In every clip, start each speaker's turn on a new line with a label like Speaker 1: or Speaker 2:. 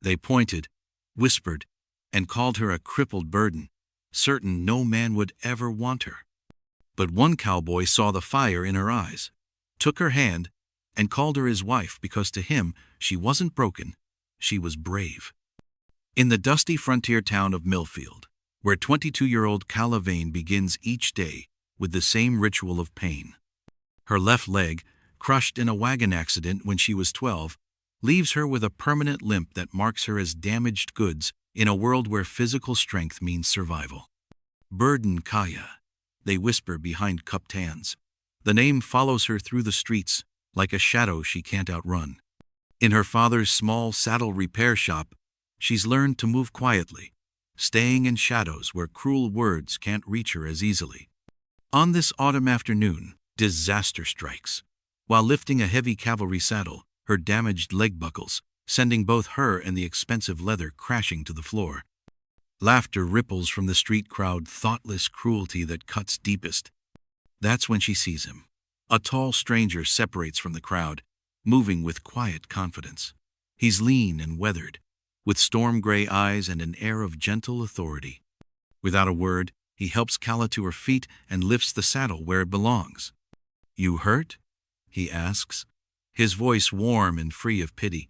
Speaker 1: They pointed, whispered, and called her a crippled burden, certain no man would ever want her. But one cowboy saw the fire in her eyes, took her hand, and called her his wife because to him she wasn't broken, she was brave. In the dusty frontier town of Millfield, where 22-year-old Calla begins each day with the same ritual of pain. Her left leg, crushed in a wagon accident when she was 12, leaves her with a permanent limp that marks her as damaged goods in a world where physical strength means survival. Burden Calla, they whisper behind cupped hands. The name follows her through the streets like a shadow she can't outrun. In her father's small saddle repair shop, she's learned to move quietly, staying in shadows where cruel words can't reach her as easily. On this autumn afternoon, disaster strikes. While lifting a heavy cavalry saddle, her damaged leg buckles, sending both her and the expensive leather crashing to the floor. Laughter ripples from the street crowd, thoughtless cruelty that cuts deepest. That's when she sees him. A tall stranger separates from the crowd, moving with quiet confidence. He's lean and weathered, with storm-gray eyes and an air of gentle authority. Without a word, he helps Calla to her feet and lifts the saddle where it belongs. "You hurt?" he asks, his voice warm and free of pity.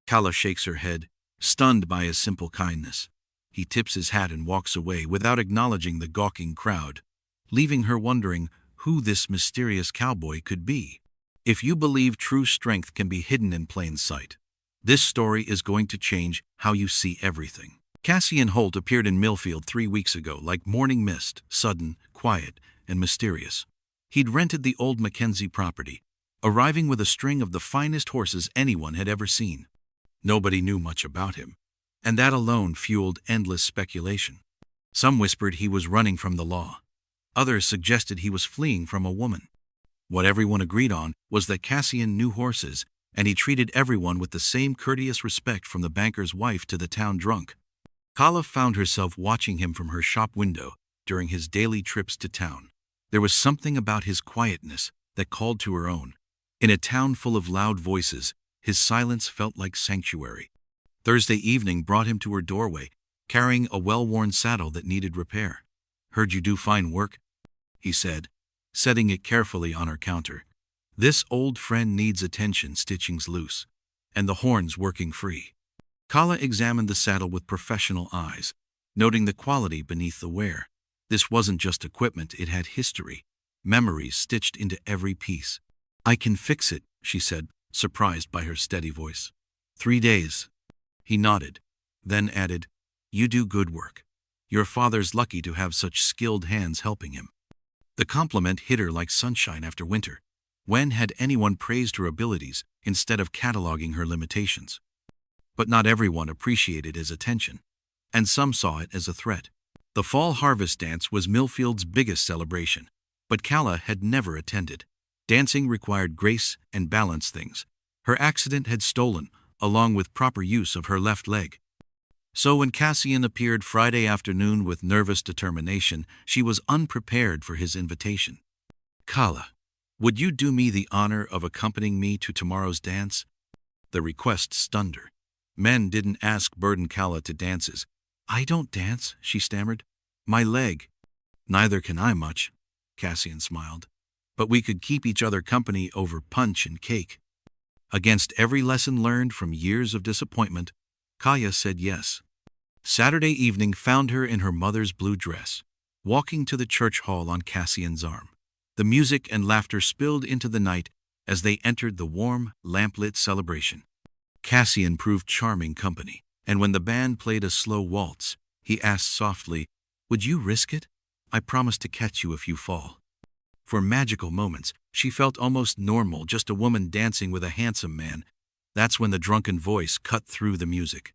Speaker 1: Calla shakes her head, stunned by his simple kindness. He tips his hat and walks away without acknowledging the gawking crowd, leaving her wondering who this mysterious cowboy could be. If you believe true strength can be hidden in plain sight, this story is going to change how you see everything. Cassian Holt appeared in Millfield 3 weeks ago like morning mist, sudden, quiet, and mysterious. He'd rented the old Mackenzie property, arriving with a string of the finest horses anyone had ever seen. Nobody knew much about him, and that alone fueled endless speculation. Some whispered he was running from the law. Others suggested he was fleeing from a woman. What everyone agreed on was that Cassian knew horses, and he treated everyone with the same courteous respect from the banker's wife to the town drunk. Calla found herself watching him from her shop window during his daily trips to town. There was something about his quietness that called to her own. In a town full of loud voices, his silence felt like sanctuary. Thursday evening brought him to her doorway, carrying a well-worn saddle that needed repair. "Heard you do fine work," he said, setting it carefully on her counter. "This old friend needs attention, stitching's loose, and the horn's working free." Calla examined the saddle with professional eyes, noting the quality beneath the wear. This wasn't just equipment, it had history, memories stitched into every piece. "I can fix it," she said, surprised by her steady voice. 3 days. He nodded, then added, "You do good work. Your father's lucky to have such skilled hands helping him." The compliment hit her like sunshine after winter. When had anyone praised her abilities instead of cataloging her limitations? But not everyone appreciated his attention, and some saw it as a threat. The fall harvest dance was Millfield's biggest celebration, but Calla had never attended. Dancing required grace and balance things. Her accident had stolen, along with proper use of her left leg. So when Cassian appeared Friday afternoon with nervous determination, she was unprepared for his invitation. "Calla, would you do me the honor of accompanying me to tomorrow's dance?" The request stunned her. Men didn't ask Burden Calla to dances. "I don't dance," she stammered. "My leg." "Neither can I much," Cassian smiled. "But we could keep each other company over punch and cake." Against every lesson learned from years of disappointment, Calla said yes. Saturday evening found her in her mother's blue dress, walking to the church hall on Cassian's arm. The music and laughter spilled into the night as they entered the warm, lamplit celebration. Cassian proved charming company, and when the band played a slow waltz, he asked softly, "Would you risk it? I promise to catch you if you fall." For magical moments, she felt almost normal, just a woman dancing with a handsome man. That's when the drunken voice cut through the music.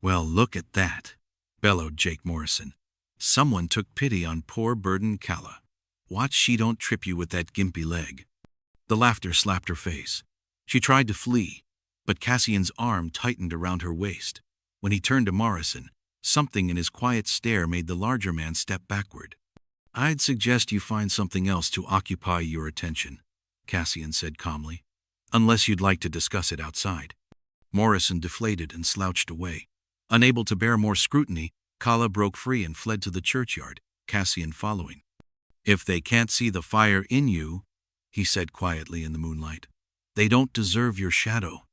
Speaker 1: "Well, look at that," bellowed Jake Morrison. "Someone took pity on poor Burden Calla. Watch she don't trip you with that gimpy leg." The laughter slapped her face. She tried to flee, but Cassian's arm tightened around her waist. When he turned to Morrison, something in his quiet stare made the larger man step backward. "I'd suggest you find something else to occupy your attention," Cassian said calmly, "unless you'd like to discuss it outside." Morrison deflated and slouched away. Unable to bear more scrutiny, Calla broke free and fled to the churchyard, Cassian following. "If they can't see the fire in you," he said quietly in the moonlight, "they don't deserve your shadow."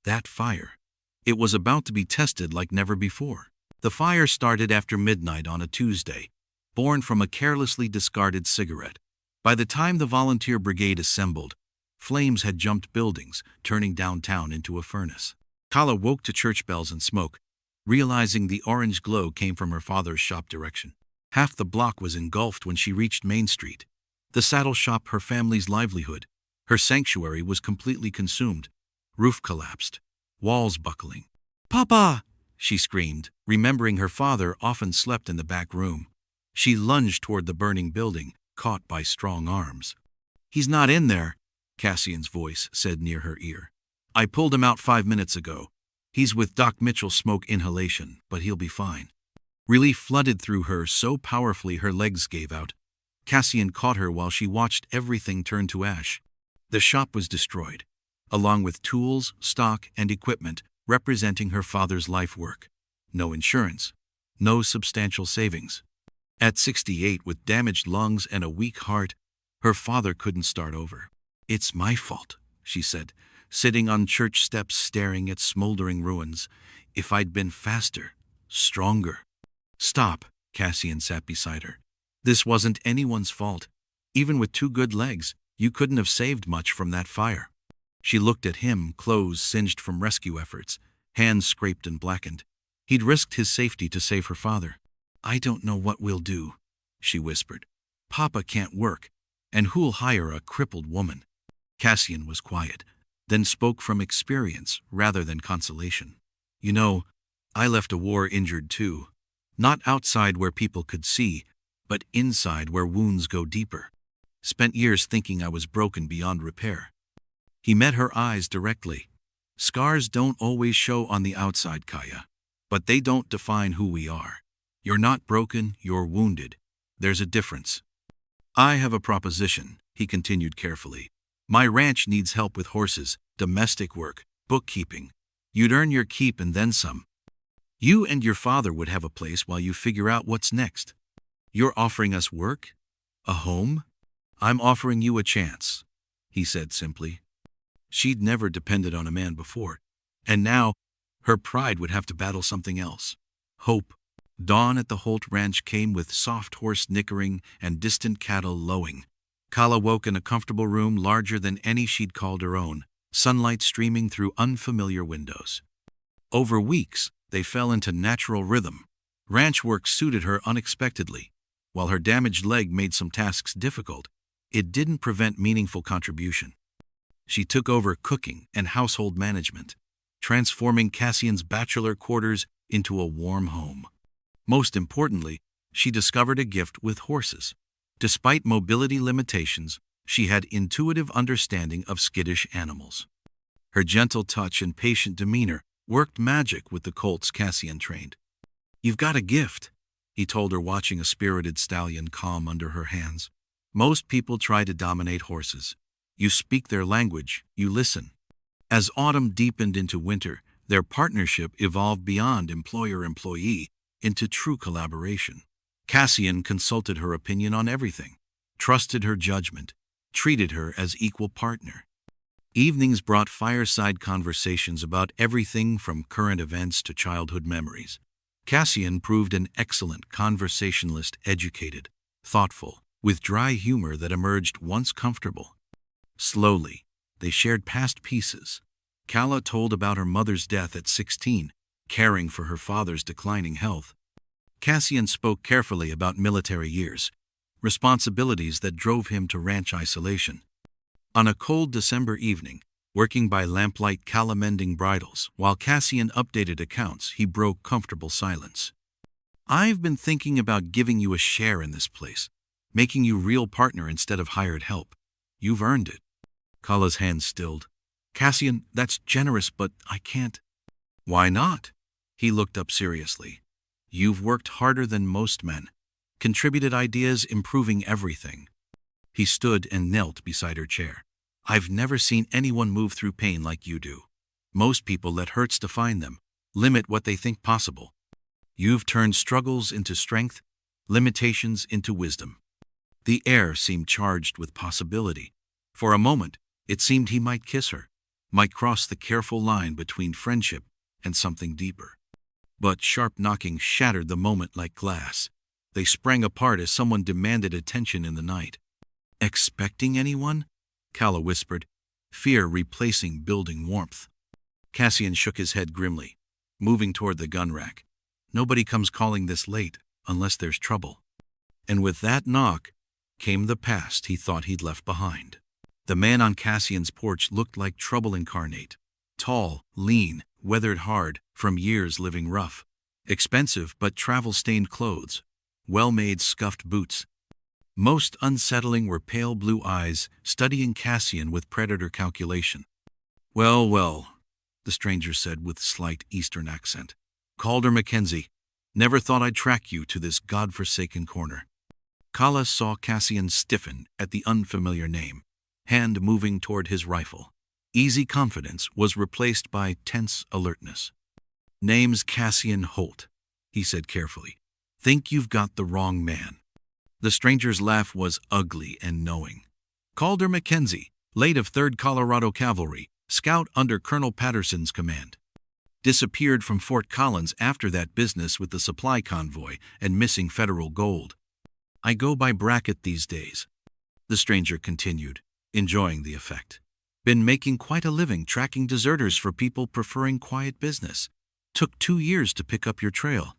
Speaker 1: That fire. It was about to be tested like never before. The fire started after midnight on a Tuesday, born from a carelessly discarded cigarette. By the time the volunteer brigade assembled, flames had jumped buildings, turning downtown into a furnace. Calla woke to church bells and smoke, realizing the orange glow came from her father's shop direction. Half the block was engulfed when she reached Main Street. The saddle shop, her family's livelihood, her sanctuary, was completely consumed. Roof collapsed, walls buckling. "Papa!" she screamed, remembering her father often slept in the back room. She lunged toward the burning building, caught by strong arms. "He's not in there," Cassian's voice said near her ear. "I pulled him out 5 minutes ago. He's with Doc Mitchell's smoke inhalation, but he'll be fine." Relief flooded through her so powerfully her legs gave out. Cassian caught her while she watched everything turn to ash. The shop was destroyed, along with tools, stock, and equipment representing her father's life work. No insurance, no substantial savings. At 68, with damaged lungs and a weak heart, her father couldn't start over. "It's my fault," she said, sitting on church steps staring at smoldering ruins. "If I'd been faster, stronger." "Stop," Cassian sat beside her. "This wasn't anyone's fault. Even with 2 good legs, you couldn't have saved much from that fire." She looked at him, clothes singed from rescue efforts, hands scraped and blackened. He'd risked his safety to save her father. "I don't know what we'll do," she whispered. "Papa can't work, and who'll hire a crippled woman?" Cassian was quiet, then spoke from experience rather than consolation. "You know, I left a war injured too. Not outside where people could see, but inside where wounds go deeper. Spent years thinking I was broken beyond repair." He met her eyes directly. "Scars don't always show on the outside, Calla, but they don't define who we are. You're not broken, you're wounded. There's a difference." "I have a proposition," he continued carefully. "My ranch needs help with horses, domestic work, bookkeeping. You'd earn your keep and then some. You and your father would have a place while you figure out what's next." "You're offering us work? A home?" "I'm offering you a chance," he said simply. She'd never depended on a man before, and now her pride would have to battle something else. Hope. Dawn at the Holt Ranch came with soft horse nickering and distant cattle lowing. Calla woke in a comfortable room larger than any she'd called her own, sunlight streaming through unfamiliar windows. Over weeks, they fell into natural rhythm. Ranch work suited her unexpectedly. While her damaged leg made some tasks difficult, it didn't prevent meaningful contribution. She took over cooking and household management, transforming Cassian's bachelor quarters into a warm home. Most importantly, she discovered a gift with horses. Despite mobility limitations, she had intuitive understanding of skittish animals. Her gentle touch and patient demeanor worked magic with the colts Cassian trained. "You've got a gift," he told her, watching a spirited stallion calm under her hands. "Most people try to dominate horses. You speak their language, you listen." As autumn deepened into winter, their partnership evolved beyond employer-employee into true collaboration. Cassian consulted her opinion on everything, trusted her judgment, treated her as equal partner. Evenings brought fireside conversations about everything from current events to childhood memories. Cassian proved an excellent conversationalist, educated, thoughtful, with dry humor that emerged once comfortable. Slowly, they shared past pieces. Calla told about her mother's death at 16, caring for her father's declining health. Cassian spoke carefully about military years, responsibilities that drove him to ranch isolation. On a cold December evening, working by lamplight, Calla mending bridles, while Cassian updated accounts, he broke comfortable silence. "I've been thinking about giving you a share in this place, making you real partner instead of hired help. You've earned it." Calla's hands stilled. "Cassian, that's generous, but I can't." "Why not?" He looked up seriously. "You've worked harder than most men, contributed ideas, improving everything." He stood and knelt beside her chair. "I've never seen anyone move through pain like you do. Most people let hurts define them, limit what they think possible. You've turned struggles into strength, limitations into wisdom. The air seemed charged with possibility. For a moment, it seemed he might kiss her, might cross the careful line between friendship and something deeper. But sharp knocking shattered the moment like glass. They sprang apart as someone demanded attention in the night. "Expecting anyone?" Calla whispered, fear replacing building warmth. Cassian shook his head grimly, moving toward the gun rack. Nobody comes calling this late unless there's trouble. And with that knock came the past he thought he'd left behind. The man on Cassian's porch looked like trouble incarnate. Tall, lean, weathered hard from years living rough. Expensive but travel-stained clothes. Well-made scuffed boots. Most unsettling were pale blue eyes studying Cassian with predator calculation. "Well, well," the stranger said with slight Eastern accent. "Calder Mackenzie, never thought I'd track you to this godforsaken corner." Calla saw Cassian stiffen at the unfamiliar name, hand moving toward his rifle. Easy confidence was replaced by tense alertness. "Name's Cassian Holt," he said carefully. "Think you've got the wrong man." The stranger's laugh was ugly and knowing. "Calder Mackenzie, late of 3rd Colorado Cavalry, scout under Colonel Patterson's command. Disappeared from Fort Collins after that business with the supply convoy and missing federal gold. I go by Brackett these days," the stranger continued, enjoying the effect. "Been making quite a living tracking deserters for people preferring quiet business. Took 2 years to pick up your trail."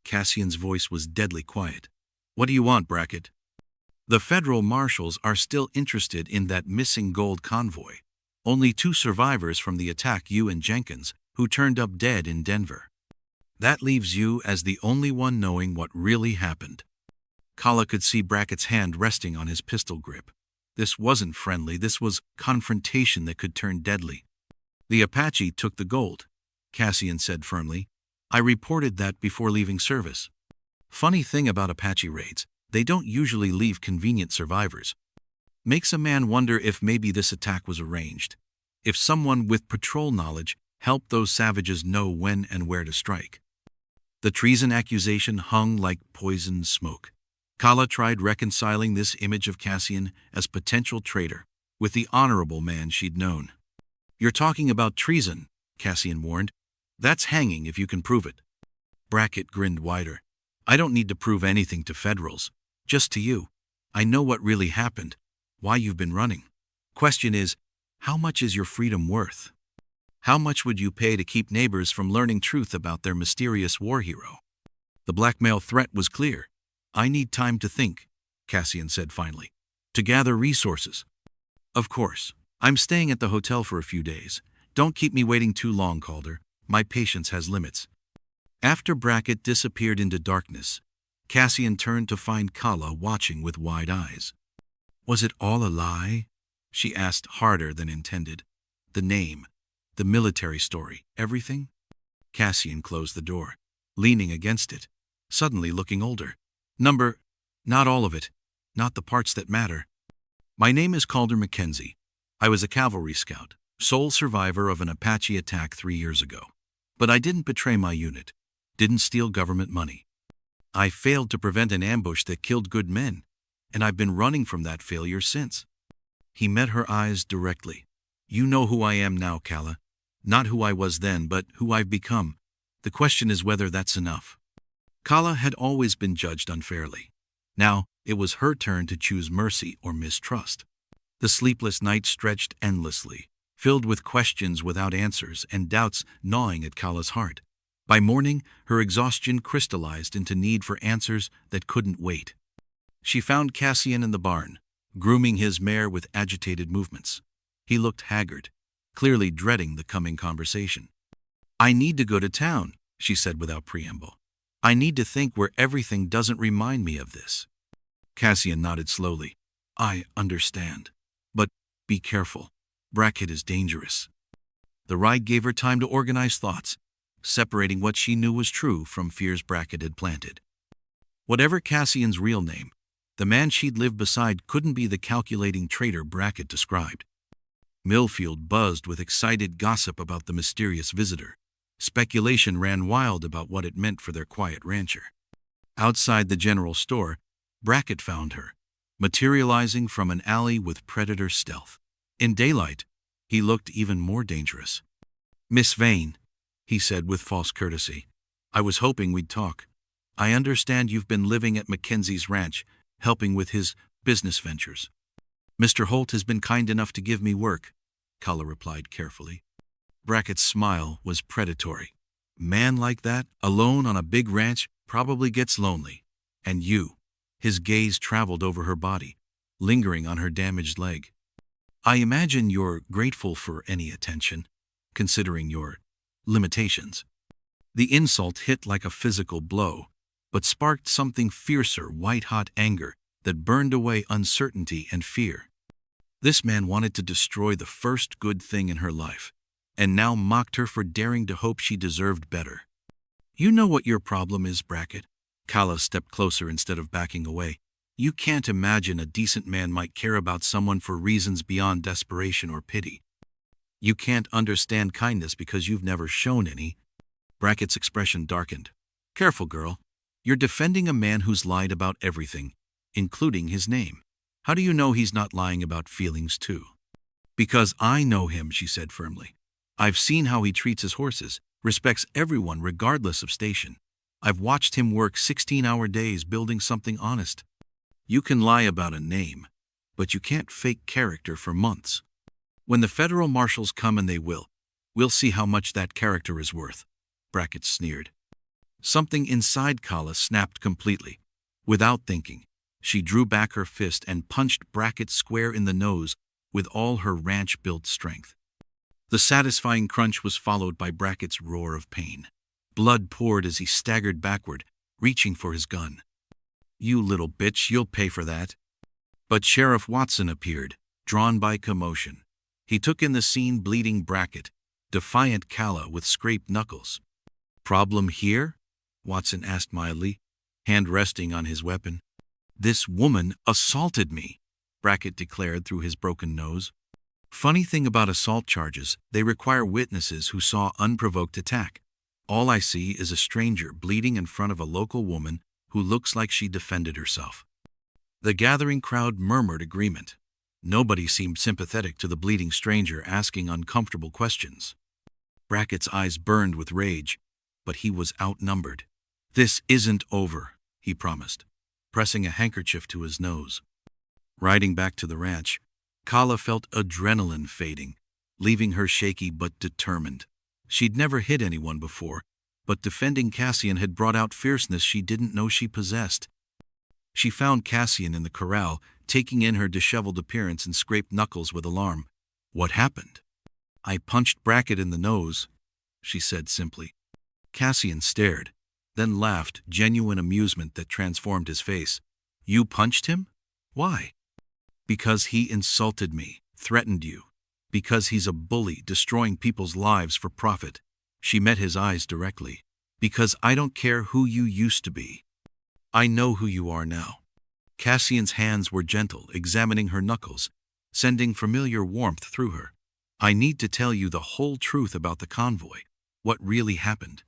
Speaker 1: Cassian's voice was deadly quiet. "What do you want, Brackett?" "The federal marshals are still interested in that missing gold convoy. Only 2 survivors from the attack, you and Jenkins, who turned up dead in Denver. That leaves you as the only one knowing what really happened." Calla could see Brackett's hand resting on his pistol grip. This wasn't friendly, this was confrontation that could turn deadly. "The Apache took the gold," Cassian said firmly. "I reported that before leaving service. Funny thing about Apache raids, they don't usually leave convenient survivors. Makes a man wonder if maybe this attack was arranged. If someone with patrol knowledge helped those savages know when and where to strike." The treason accusation hung like poisoned smoke. Calla tried reconciling this image of Cassian as potential traitor with the honorable man she'd known. "You're talking about treason," Cassian warned. "That's hanging if you can prove it." Brackett grinned wider. "I don't need to prove anything to federals, just to you. I know what really happened, why you've been running. Question is, how much is your freedom worth? How much would you pay to keep neighbors from learning truth about their mysterious war hero?" The blackmail threat was clear. "I need time to think," Cassian said finally, "to gather resources." "Of course. I'm staying at the hotel for a few days. Don't keep me waiting too long, Calder. My patience has limits." After Brackett disappeared into darkness, Cassian turned to find Calla watching with wide eyes. "Was it all a lie?" she asked, harder than intended. "The name, the military story, everything?" Cassian closed the door, leaning against it, suddenly looking older. Not all of it, not the parts that matter. My name is Calder Mackenzie. I was a cavalry scout, sole survivor of an Apache attack 3 years ago. But I didn't betray my unit, didn't steal government money. I failed to prevent an ambush that killed good men, and I've been running from that failure since." He met her eyes directly. "You know who I am now, Calla. Not who I was then, but who I've become. The question is whether that's enough." Calla had always been judged unfairly. Now it was her turn to choose mercy or mistrust. The sleepless night stretched endlessly, filled with questions without answers and doubts gnawing at Calla's heart. By morning, her exhaustion crystallized into need for answers that couldn't wait. She found Cassian in the barn, grooming his mare with agitated movements. He looked haggard, clearly dreading the coming conversation. "I need to go to town," she said without preamble. "I need to think where everything doesn't remind me of this." Cassian nodded slowly. "I understand. But be careful. Brackett is dangerous." The ride gave her time to organize thoughts, separating what she knew was true from fears Brackett had planted. Whatever Cassian's real name, the man she'd lived beside couldn't be the calculating traitor Brackett described. Millfield buzzed with excited gossip about the mysterious visitor. Speculation ran wild about what it meant for their quiet rancher. Outside the general store, Brackett found her, materializing from an alley with predator stealth. In daylight, he looked even more dangerous. "Miss Vane," he said with false courtesy, "I was hoping we'd talk. I understand you've been living at Mackenzie's ranch, helping with his business ventures." "Mr. Holt has been kind enough to give me work," Calla replied carefully. Brackett's smile was predatory. "Man like that, alone on a big ranch, probably gets lonely. And you." His gaze traveled over her body, lingering on her damaged leg. "I imagine you're grateful for any attention, considering your limitations." The insult hit like a physical blow, but sparked something fiercer, white-hot anger that burned away uncertainty and fear. This man wanted to destroy the first good thing in her life, and now mocked her for daring to hope she deserved better. "You know what your problem is, Brackett." Calla stepped closer instead of backing away. "You can't imagine a decent man might care about someone for reasons beyond desperation or pity. You can't understand kindness because you've never shown any." Brackett's expression darkened. "Careful, girl. You're defending a man who's lied about everything, including his name. How do you know he's not lying about feelings too?" "Because I know him," she said firmly. "I've seen how he treats his horses, respects everyone regardless of station. I've watched him work 16-hour days building something honest. You can lie about a name, but you can't fake character for months. When the federal marshals come, and they will, we'll see how much that character is worth." Brackett sneered. Something inside Calla snapped completely. Without thinking, she drew back her fist and punched Brackett square in the nose with all her ranch-built strength. The satisfying crunch was followed by Brackett's roar of pain. Blood poured as he staggered backward, reaching for his gun. "You little bitch, you'll pay for that." But Sheriff Watson appeared, drawn by commotion. He took in the scene, bleeding Brackett, defiant Calla with scraped knuckles. "Problem here?" Watson asked mildly, hand resting on his weapon. "This woman assaulted me," Brackett declared through his broken nose. "Funny thing about assault charges, they require witnesses who saw unprovoked attack. All I see is a stranger bleeding in front of a local woman who looks like she defended herself." The gathering crowd murmured agreement. Nobody seemed sympathetic to the bleeding stranger asking uncomfortable questions. Brackett's eyes burned with rage, but he was outnumbered. "This isn't over," he promised, pressing a handkerchief to his nose. Riding back to the ranch, Calla felt adrenaline fading, leaving her shaky but determined. She'd never hit anyone before, but defending Cassian had brought out fierceness she didn't know she possessed. She found Cassian in the corral, taking in her disheveled appearance and scraped knuckles with alarm. "What happened?" "I punched Brackett in the nose," she said simply. Cassian stared, then laughed, genuine amusement that transformed his face. "You punched him? Why?" "Because he insulted me, threatened you. Because he's a bully, destroying people's lives for profit." She met his eyes directly. "Because I don't care who you used to be. I know who you are now." Cassian's hands were gentle, examining her knuckles, sending familiar warmth through her. "I need to tell you the whole truth about the convoy, what really happened.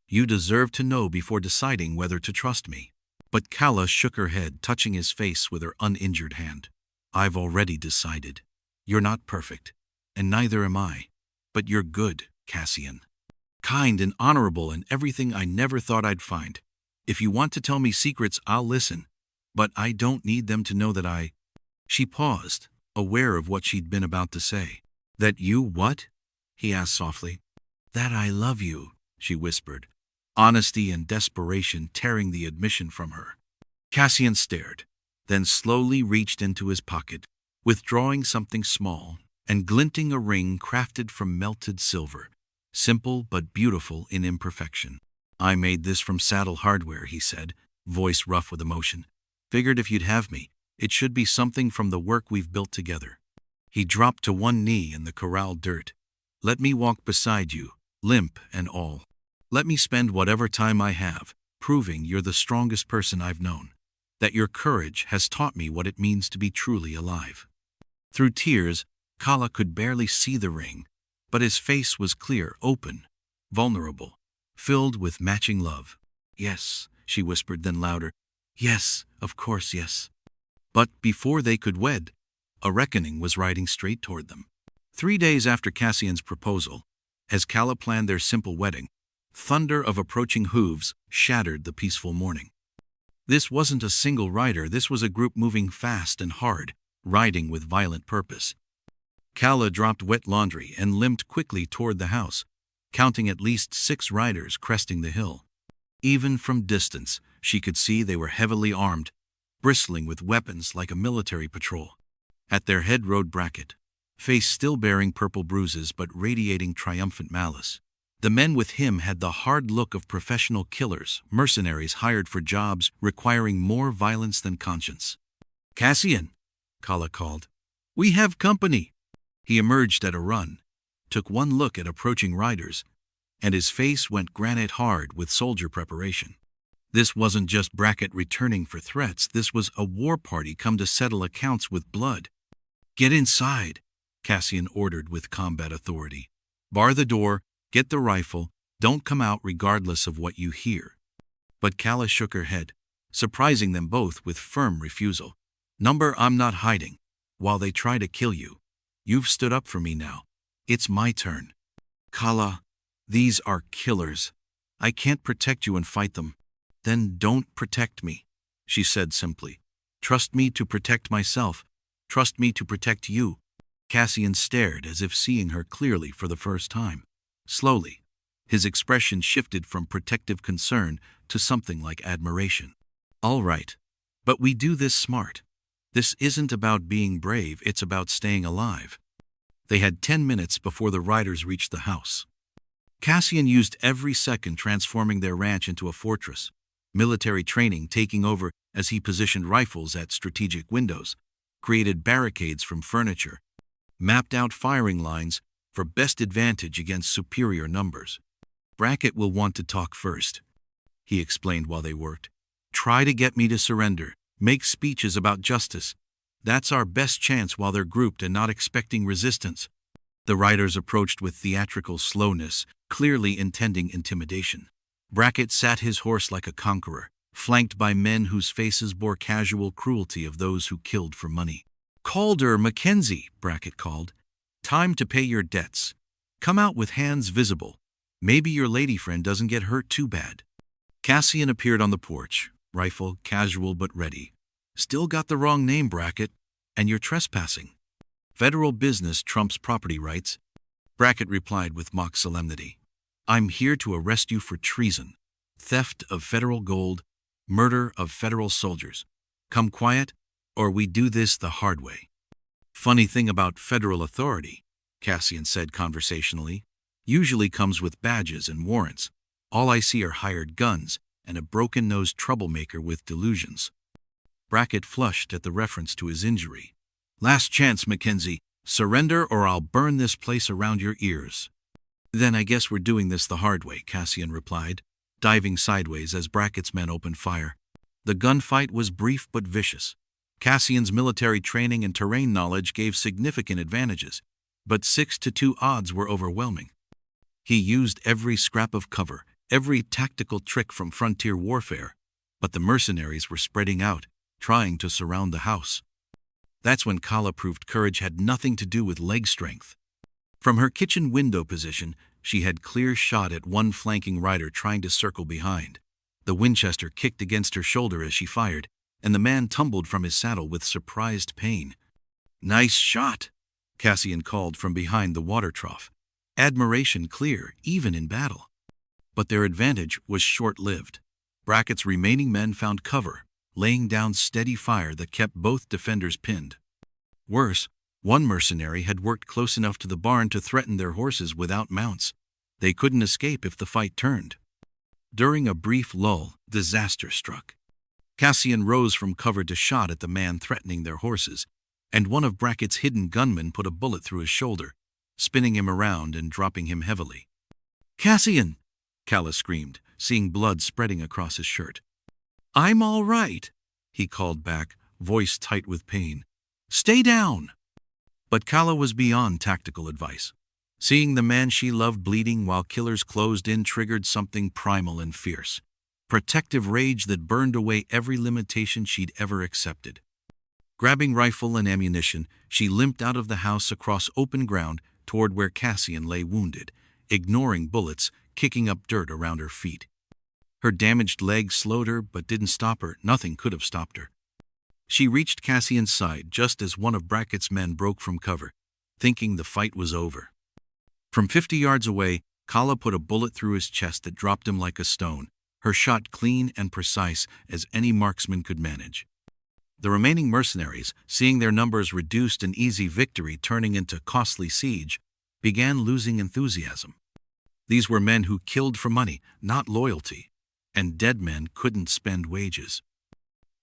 Speaker 1: You deserve to know before deciding whether to trust me." But Calla shook her head, touching his face with her uninjured hand. "I've already decided. You're not perfect, and neither am I. But you're good, Cassian. Kind and honorable and everything I never thought I'd find. If you want to tell me secrets, I'll listen. But I don't need them to know that I—" She paused, aware of what she'd been about to say. "That you what?" he asked softly. "That I love you," she whispered, honesty and desperation tearing the admission from her. Cassian stared, then slowly reached into his pocket, withdrawing something small and glinting a ring crafted from melted silver, simple but beautiful in imperfection. "I made this from Saddle Hardware," he said, voice rough with emotion. "Figured if you'd have me, it should be something from the work we've built together." He dropped to one knee in the corral dirt. "Let me walk beside you, limp and all. Let me spend whatever time I have, proving you're the strongest person I've known. That your courage has taught me what it means to be truly alive." Through tears, Calla could barely see the ring, but his face was clear, open. vulnerable, filled with matching love. "Yes," she whispered, then louder, "Yes, of course, yes." But before they could wed, a reckoning was riding straight toward them. 3 days after Cassian's proposal, as Calla planned their simple wedding, thunder of approaching hooves shattered the peaceful morning. This wasn't a single rider, this was a group moving fast and hard, riding with violent purpose. Calla dropped wet laundry and limped quickly toward the house, counting at least 6 riders cresting the hill. Even from distance, she could see they were heavily armed, bristling with weapons like a military patrol. At their head rode Brackett, face still bearing purple bruises but radiating triumphant malice. The men with him had the hard look of professional killers, mercenaries hired for jobs requiring more violence than conscience. "Cassian," Calla called, "we have company." He emerged at a run, took one look at approaching riders, and his face went granite hard with soldier preparation. This wasn't just Brackett returning for threats, this was a war party come to settle accounts with blood. "Get inside," Cassian ordered with combat authority. "Bar the door, get the rifle, don't come out regardless of what you hear." But Calla shook her head, surprising them both with firm refusal. "Number, I'm not hiding. While they try to kill you, you've stood up for me now. It's my turn." "Calla, these are killers. I can't protect you and fight them." "Then don't protect me," she said simply. "Trust me to protect myself. Trust me to protect you." Cassian stared as if seeing her clearly for the first time. Slowly, his expression shifted from protective concern to something like admiration. "All right, but we do this smart. This isn't about being brave, it's about staying alive." They had 10 minutes before the riders reached the house. Cassian used every second transforming their ranch into a fortress, military training taking over as he positioned rifles at strategic windows, created barricades from furniture, mapped out firing lines for best advantage against superior numbers. "Brackett will want to talk first," he explained while they worked. "Try to get me to surrender, make speeches about justice. That's our best chance while they're grouped and not expecting resistance." The riders approached with theatrical slowness, clearly intending intimidation. Brackett sat his horse like a conqueror, flanked by men whose faces bore casual cruelty of those who killed for money. "Calder, Mackenzie," Brackett called. "Time to pay your debts. Come out with hands visible. Maybe your lady friend doesn't get hurt too bad." Cassian appeared on the porch, rifle casual but ready. "Still got the wrong name, Brackett, and you're trespassing. Federal business trumps property rights." Brackett replied with mock solemnity. "I'm here to arrest you for treason, theft of federal gold, murder of federal soldiers. Come quiet, or we do this the hard way." "Funny thing about federal authority," Cassian said conversationally, "usually comes with badges and warrants. All I see are hired guns and a broken-nosed troublemaker with delusions." Brackett flushed at the reference to his injury. "Last chance, Mackenzie. Surrender or I'll burn this place around your ears." "Then I guess we're doing this the hard way," Cassian replied, diving sideways as Brackett's men opened fire. The gunfight was brief but vicious. Cassian's military training and terrain knowledge gave significant advantages, but 6-2 odds were overwhelming. He used every scrap of cover, every tactical trick from frontier warfare, but the mercenaries were spreading out, trying to surround the house. That's when Calla proved courage had nothing to do with leg strength. From her kitchen window position, she had clear shot at one flanking rider trying to circle behind. The Winchester kicked against her shoulder as she fired, and the man tumbled from his saddle with surprised pain. "Nice shot," Cassian called from behind the water trough. Admiration clear, even in battle. But their advantage was short-lived. Brackett's remaining men found cover, laying down steady fire that kept both defenders pinned. Worse, one mercenary had worked close enough to the barn to threaten their horses without mounts. They couldn't escape if the fight turned. During a brief lull, disaster struck. Cassian rose from cover to shot at the man threatening their horses, and one of Brackett's hidden gunmen put a bullet through his shoulder, spinning him around and dropping him heavily. "Cassian!" Calla screamed, seeing blood spreading across his shirt. "I'm all right," he called back, voice tight with pain. "Stay down." But Calla was beyond tactical advice. Seeing the man she loved bleeding while killers closed in triggered something primal and fierce. Protective rage that burned away every limitation she'd ever accepted. Grabbing rifle and ammunition, she limped out of the house across open ground toward where Cassian lay wounded, ignoring bullets, kicking up dirt around her feet. Her damaged leg slowed her but didn't stop her. Nothing could have stopped her. She reached Cassian's side just as one of Brackett's men broke from cover, thinking the fight was over. From 50 yards away, Calla put a bullet through his chest that dropped him like a stone, her shot clean and precise as any marksman could manage. The remaining mercenaries, seeing their numbers reduced and easy victory turning into costly siege, began losing enthusiasm. These were men who killed for money, not loyalty, and dead men couldn't spend wages.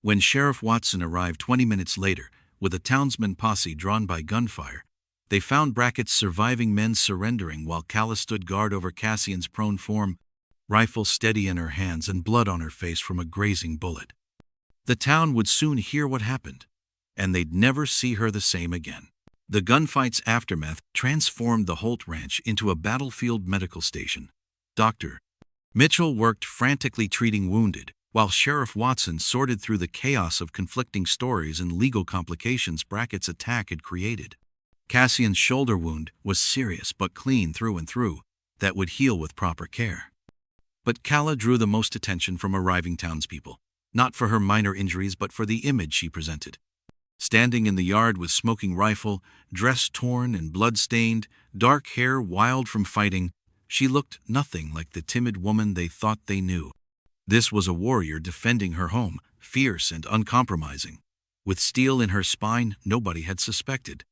Speaker 1: When Sheriff Watson arrived 20 minutes later, with a townsman posse drawn by gunfire, they found Brackett's surviving men surrendering while Calla stood guard over Cassian's prone form, rifle steady in her hands and blood on her face from a grazing bullet. The town would soon hear what happened, and they'd never see her the same again. The gunfight's aftermath transformed the Holt Ranch into a battlefield medical station. Dr. Mitchell worked frantically treating wounded, while Sheriff Watson sorted through the chaos of conflicting stories and legal complications Brackett's attack had created. Cassian's shoulder wound was serious but clean through and through, that would heal with proper care. But Calla drew the most attention from arriving townspeople, not for her minor injuries but for the image she presented. Standing in the yard with smoking rifle, dress torn and blood-stained, dark hair wild from fighting, she looked nothing like the timid woman they thought they knew. This was a warrior defending her home, fierce and uncompromising. With steel in her spine nobody had suspected.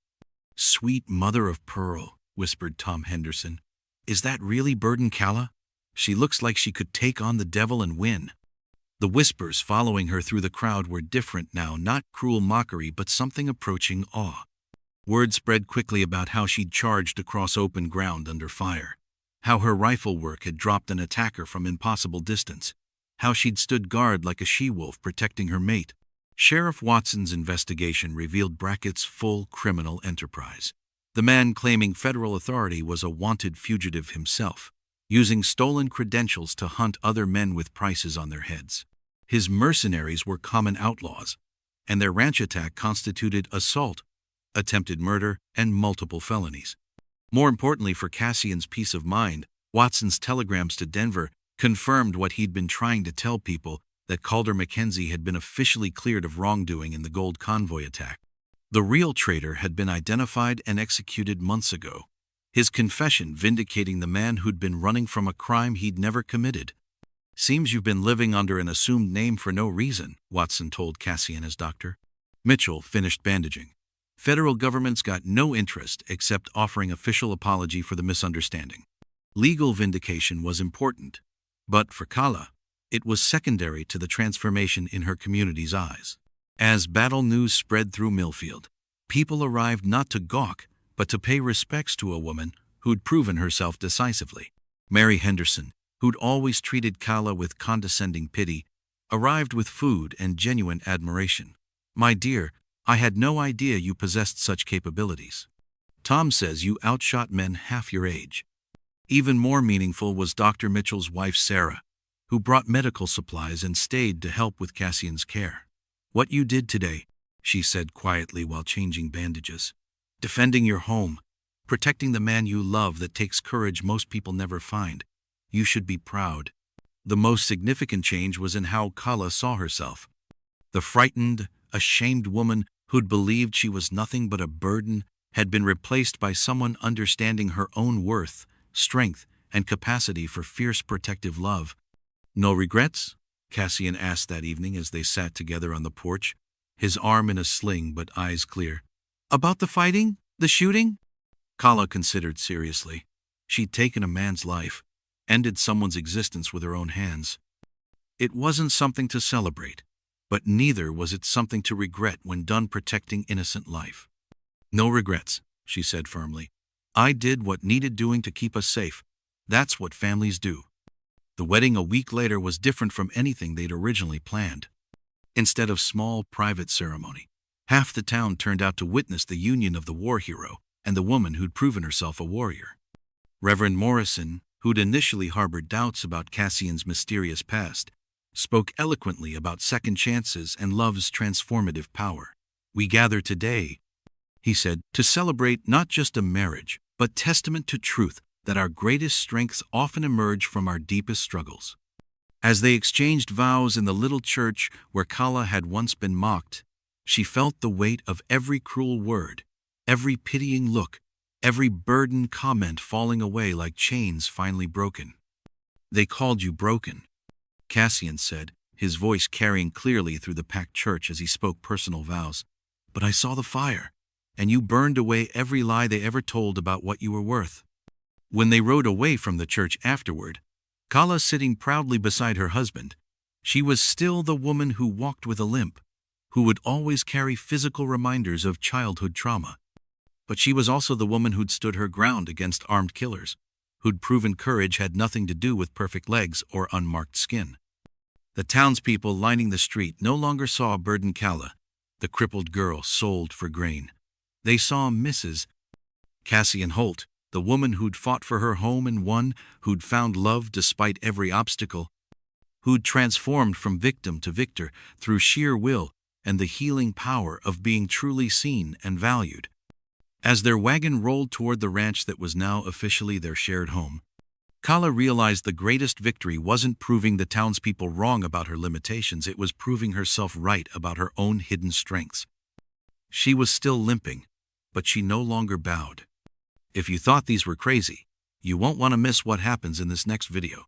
Speaker 1: "Sweet mother of pearl," whispered Tom Henderson. "Is that really Burden Calla? She looks like she could take on the devil and win." The whispers following her through the crowd were different now, not cruel mockery but something approaching awe. Word spread quickly about how she'd charged across open ground under fire, how her rifle work had dropped an attacker from impossible distance, how she'd stood guard like a she-wolf protecting her mate. Sheriff Watson's investigation revealed Brackett's full criminal enterprise. The man claiming federal authority was a wanted fugitive himself, using stolen credentials to hunt other men with prices on their heads. His mercenaries were common outlaws, and their ranch attack constituted assault, attempted murder, and multiple felonies. More importantly for Cassian's peace of mind, Watson's telegrams to Denver confirmed what he'd been trying to tell people, that Calder Mackenzie had been officially cleared of wrongdoing in the gold convoy attack. The real traitor had been identified and executed months ago, his confession vindicating the man who'd been running from a crime he'd never committed. "Seems you've been living under an assumed name for no reason," Watson told Cassian as doctor. Mitchell finished bandaging. Federal government's got no interest except offering official apology for the misunderstanding. Legal vindication was important, but for Calla, it was secondary to the transformation in her community's eyes. As battle news spread through Millfield, people arrived not to gawk, but to pay respects to a woman who'd proven herself decisively. Mary Henderson, who'd always treated Calla with condescending pity, arrived with food and genuine admiration. "My dear, I had no idea you possessed such capabilities. Tom says you outshot men half your age." Even more meaningful was Dr. Mitchell's wife Sarah, who brought medical supplies and stayed to help with Cassian's care. "What you did today," she said quietly while changing bandages. "Defending your home, protecting the man you love that takes courage most people never find. You should be proud." The most significant change was in how Calla saw herself. The frightened, ashamed woman who'd believed she was nothing but a burden had been replaced by someone understanding her own worth, strength, and capacity for fierce protective love. "No regrets?" Cassian asked that evening as they sat together on the porch, his arm in a sling but eyes clear. "About the fighting? The shooting?" Calla considered seriously. She'd taken a man's life, ended someone's existence with her own hands. It wasn't something to celebrate, but neither was it something to regret when done protecting innocent life. "No regrets," she said firmly. "I did what needed doing to keep us safe. That's what families do." The wedding a week later was different from anything they'd originally planned. Instead of small, private ceremony, half the town turned out to witness the union of the war hero and the woman who'd proven herself a warrior. Reverend Morrison, who'd initially harbored doubts about Cassian's mysterious past, spoke eloquently about second chances and love's transformative power. "We gather today," he said, "to celebrate not just a marriage, but testament to truth that our greatest strengths often emerge from our deepest struggles." As they exchanged vows in the little church where Calla had once been mocked, she felt the weight of every cruel word, every pitying look, every burdened comment falling away like chains finally broken. "They called you broken," Cassian said, his voice carrying clearly through the packed church as he spoke personal vows. "But I saw the fire, and you burned away every lie they ever told about what you were worth." When they rode away from the church afterward, Calla sitting proudly beside her husband, she was still the woman who walked with a limp, who would always carry physical reminders of childhood trauma. But she was also the woman who'd stood her ground against armed killers, who'd proven courage had nothing to do with perfect legs or unmarked skin. The townspeople lining the street no longer saw burdened Calla, the crippled girl sold for grain. They saw Mrs. Cassian Holt, the woman who'd fought for her home and won, who'd found love despite every obstacle, who'd transformed from victim to victor through sheer will and the healing power of being truly seen and valued. As their wagon rolled toward the ranch that was now officially their shared home, Calla realized the greatest victory wasn't proving the townspeople wrong about her limitations, it was proving herself right about her own hidden strengths. She was still limping, but she no longer bowed. If you thought these were crazy, you won't want to miss what happens in this next video.